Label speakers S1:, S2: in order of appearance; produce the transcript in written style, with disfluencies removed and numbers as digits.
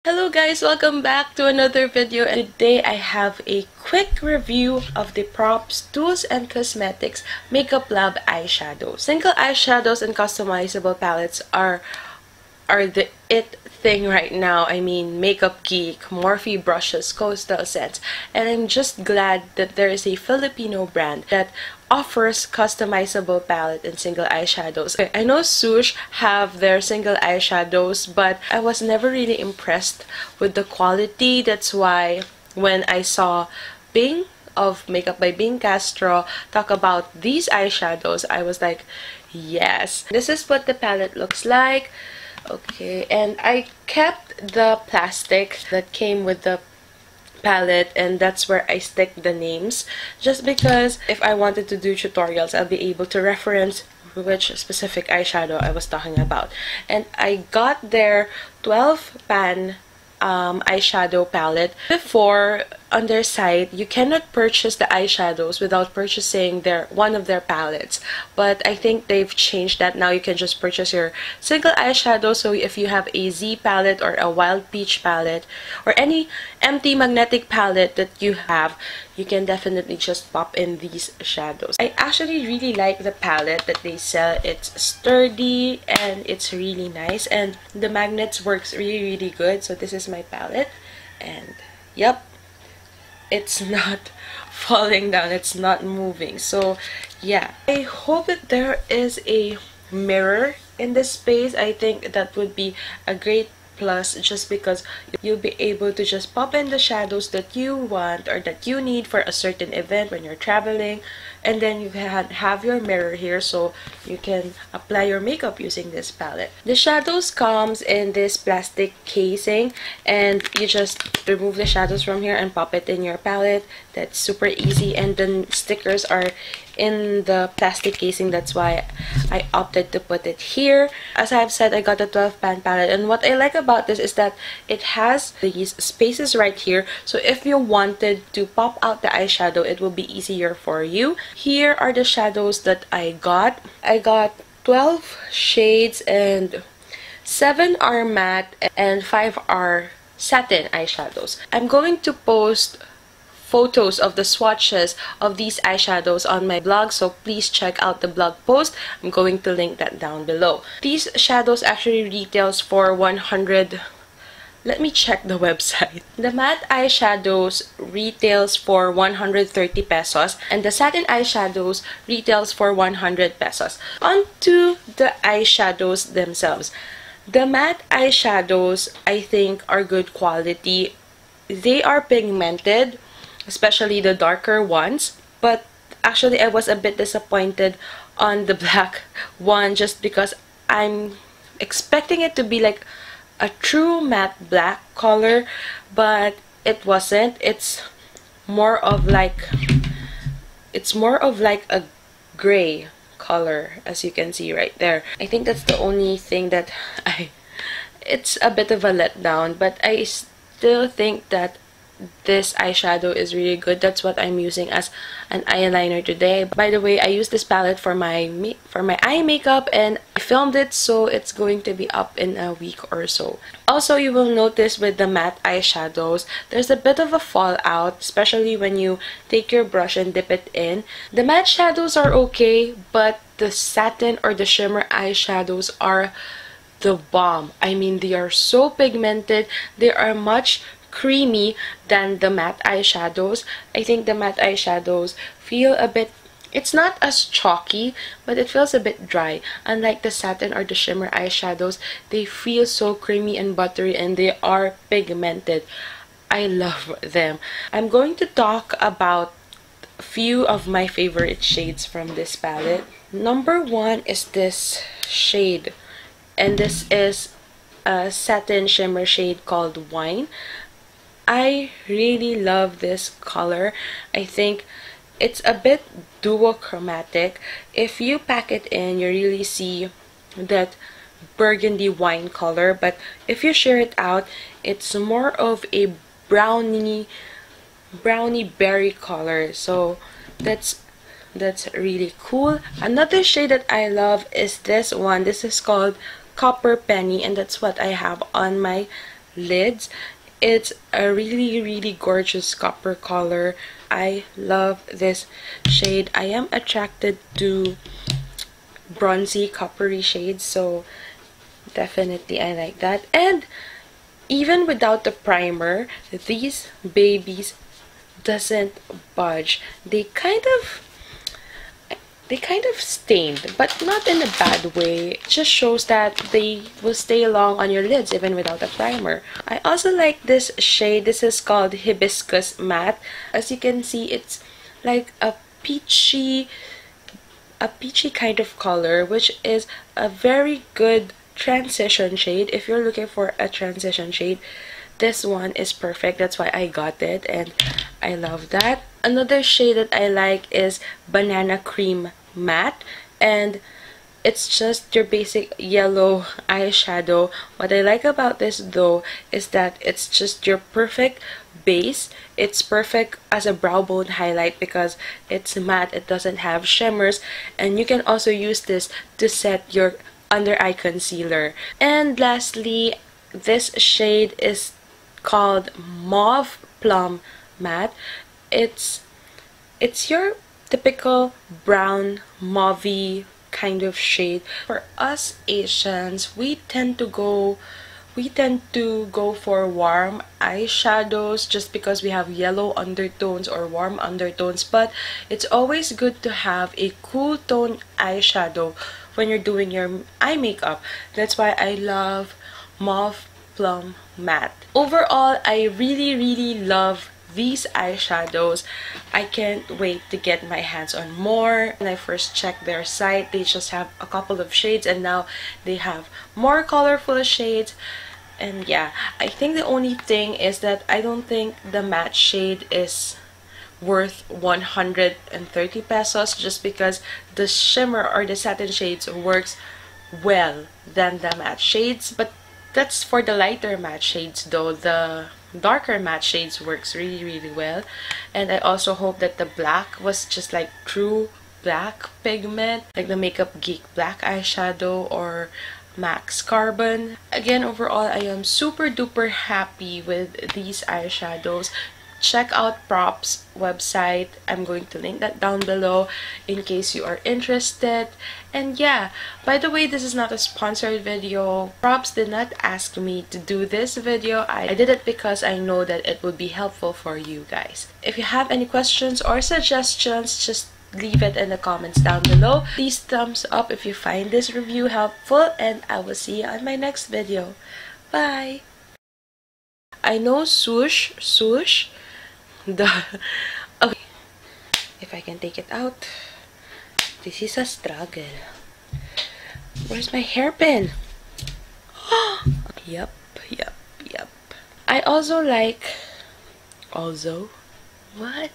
S1: Hello guys, welcome back to another video, and today I have a quick review of the Props Tools and Cosmetics Makeup Lab eyeshadows. Single eyeshadows and customizable palettes are the it thing right now. I mean, Makeup Geek, Morphe brushes, coastal scents, and I'm just glad that there is a Filipino brand that offers customizable palette and single eyeshadows. I know Sush have their single eyeshadows, but I was never really impressed with the quality. That's why when I saw Bing of Makeup by Bing Castro talk about these eyeshadows, I was like, yes. This is what the palette looks like. Okay, and I kept the plastic that came with the palette, and that's where I stick the names, just because if I wanted to do tutorials, I'll be able to reference which specific eyeshadow I was talking about. And I got their 12 pan eyeshadow palette. Before, on their site, you cannot purchase the eyeshadows without purchasing one of their palettes, but I think they've changed that. Now you can just purchase your single eyeshadow. So if you have a Z palette or a Wild Peach palette or any empty magnetic palette that you have, you can definitely just pop in these shadows. I actually really like the palette that they sell. It's sturdy and it's really nice, and the magnets works really good. So this is my palette, and yep, it's not falling down, it's not moving. So yeah, I hope that there is a mirror in this space. I think that would be a great plus, just because you'll be able to just pop in the shadows that you want or that you need for a certain event when you're traveling, and then you can have your mirror here so you can apply your makeup using this palette. The shadows comes in this plastic casing, and you just remove the shadows from here and pop it in your palette. That's super easy, and the stickers are in the plastic casing. That's why I opted to put it here. As I've said, I got a 12 pan palette, and what I like about this is that it has these spaces right here, so if you wanted to pop out the eyeshadow, it will be easier for you. Here are the shadows that I got. I got 12 shades, and 7 are matte and 5 are satin eyeshadows. I'm going to post photos of the swatches of these eyeshadows on my blog, so please check out the blog post. I'm going to link that down below. These shadows actually retails for 100. Let me check the website. The matte eyeshadows retails for 130 pesos, and the satin eyeshadows retails for 100 pesos. On to the eyeshadows themselves. The matte eyeshadows, I think, are good quality. They are pigmented, especially the darker ones, but actually I was a bit disappointed on the black one, just because I'm expecting it to be like a true matte black color, but it wasn't. It's more of like a gray color, as you can see right there. I think that's the only thing that it's a bit of a letdown, but I still think that this eyeshadow is really good. That's what I'm using as an eyeliner today. By the way, I use this palette for my eye makeup, and I filmed it, so it's going to be up in a week or so. Also, you will notice with the matte eyeshadows, there's a bit of a fallout, especially when you take your brush and dip it in. The matte shadows are okay, but the satin or the shimmer eyeshadows are the bomb. I mean, they are so pigmented. They are much creamy than the matte eyeshadows. I think the matte eyeshadows feel a bit, it's not as chalky, but it feels a bit dry. Unlike the satin or the shimmer eyeshadows, they feel so creamy and buttery, and they are pigmented. I love them. I'm going to talk about a few of my favorite shades from this palette. Number 1 is this shade, and this is a satin shimmer shade called Wine. I really love this color. I think it's a bit duochromatic. If you pack it in, you really see that burgundy wine color, but if you share it out, it's more of a brownie berry color. So that's really cool. Another shade that I love is this one. This is called Copper Penny, and that's what I have on my lids. It's a really gorgeous copper color. I love this shade. I am attracted to bronzy coppery shades, so definitely I like that. And even without the primer, these babies doesn't budge. They kind of stained, but not in a bad way. It just shows that they will stay long on your lids even without a primer. I also like this shade. This is called Hibiscus Matte. As you can see, it's like a peachy kind of color, which is a very good transition shade. If you're looking for a transition shade, this one is perfect. That's why I got it, and I love that. Another shade that I like is Banana Cream Matte, and it's just your basic yellow eyeshadow. What I like about this though is that it's just your perfect base. It's perfect as a brow bone highlight because it's matte, it doesn't have shimmers, and you can also use this to set your under eye concealer. And lastly, this shade is called Mauve Plum Matte. It's your typical brown mauve kind of shade. For us Asians, we tend to go for warm eyeshadows just because we have yellow undertones or warm undertones, but it's always good to have a cool tone eyeshadow when you're doing your eye makeup. That's why I love Mauve Plum Matte. Overall, I really love these eyeshadows. I can't wait to get my hands on more. When I first checked their site, they just have a couple of shades, and now they have more colorful shades. And yeah, I think the only thing is that I don't think the matte shade is worth 130 pesos, just because the shimmer or the satin shades works well than the matte shades. But that's for the lighter matte shades though. The darker matte shades works really well. And I also hope that the black was just like true black pigment, like the Makeup Geek black eyeshadow or Max Carbon. Again, overall, I am super duper happy with these eyeshadows. Check out Prop's website. I'm going to link that down below in case you are interested. And yeah, by the way, this is not a sponsored video. Props did not ask me to do this video. I did it because I know that it would be helpful for you guys. If you have any questions or suggestions, just leave it in the comments down below. Please thumbs up if you find this review helpful, and I will see you on my next video. Bye! I know swoosh, okay, if I can take it out. This is a struggle. Where's my hairpin? Yep. I also like... what?